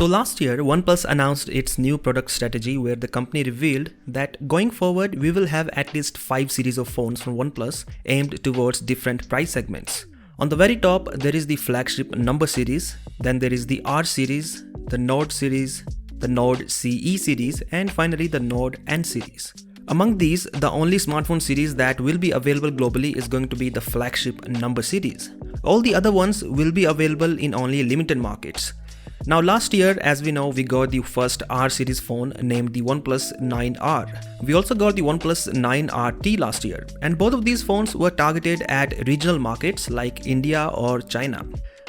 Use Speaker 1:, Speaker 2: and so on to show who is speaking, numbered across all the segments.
Speaker 1: So last year, OnePlus announced its new product strategy where the company revealed that going forward, we will have at least 5 series of phones from OnePlus aimed towards different price segments. On the very top, there is the flagship number series, then there is the R series, the Nord series, the Nord CE series, and finally the Nord N series. Among these, the only smartphone series that will be available globally is going to be the flagship number series. All the other ones will be available in only limited markets. Now last year, as we know, we got the first R series phone named the OnePlus 9R. We also got the OnePlus 9RT last year, and both of these phones were targeted at regional markets like India or China.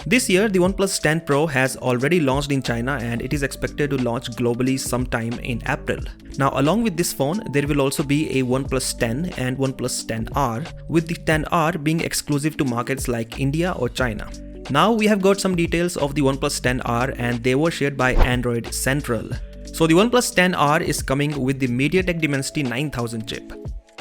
Speaker 1: This year, the OnePlus 10 Pro has already launched in China and it is expected to launch globally sometime in April. Now along with this phone, there will also be a OnePlus 10 and OnePlus 10R, with the 10R being exclusive to markets like India or China. Now we have got some details of the OnePlus 10R and they were shared by Android Central. So the OnePlus 10R is coming with the MediaTek Dimensity 9000 chip.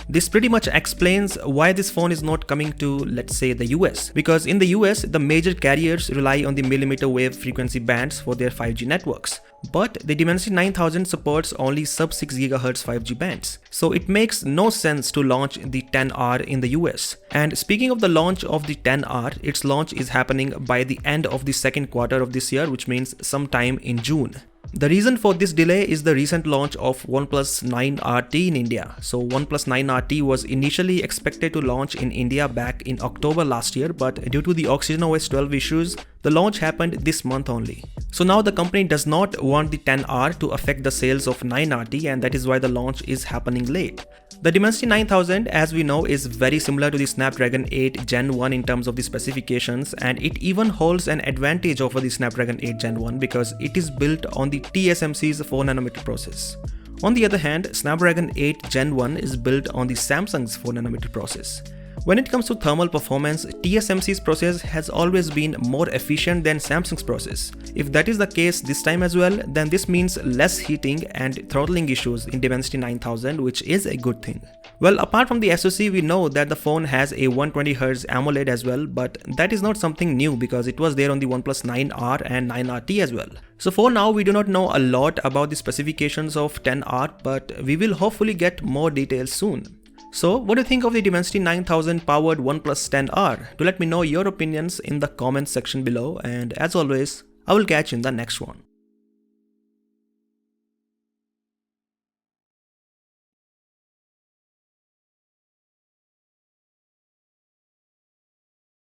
Speaker 1: This pretty much explains why this phone is not coming to, let's say, the US, because in the US, the major carriers rely on the millimeter wave frequency bands for their 5G networks. But the Dimensity 9000 supports only sub 6 GHz 5G bands. So it makes no sense to launch the 10R in the US. And speaking of the launch of the 10R, its launch is happening by the end of the second quarter of this year, which means sometime in June. The reason for this delay is the recent launch of OnePlus 9RT in India. So OnePlus 9RT was initially expected to launch in India back in October last year, but due to the Oxygen OS 12 issues, the launch happened this month only. So now the company does not want the 10R to affect the sales of 9RT, and that is why the launch is happening late. The Dimensity 9000, as we know, is very similar to the Snapdragon 8 Gen 1 in terms of the specifications, and it even holds an advantage over the Snapdragon 8 Gen 1 because it is built on the TSMC's 4nm process. On the other hand, Snapdragon 8 Gen 1 is built on the Samsung's 4nm process. When it comes to thermal performance, TSMC's process has always been more efficient than Samsung's process. If that is the case this time as well, then this means less heating and throttling issues in Dimensity 9000, which is a good thing. Well, apart from the SoC, we know that the phone has a 120Hz AMOLED as well, but that is not something new because it was there on the OnePlus 9R and 9RT as well. So for now, we do not know a lot about the specifications of 10R, but we will hopefully get more details soon. So what do you think of the Dimensity 9000 powered OnePlus 10R? Do let me know your opinions in the comments section below, and as always, I will catch you in the next one.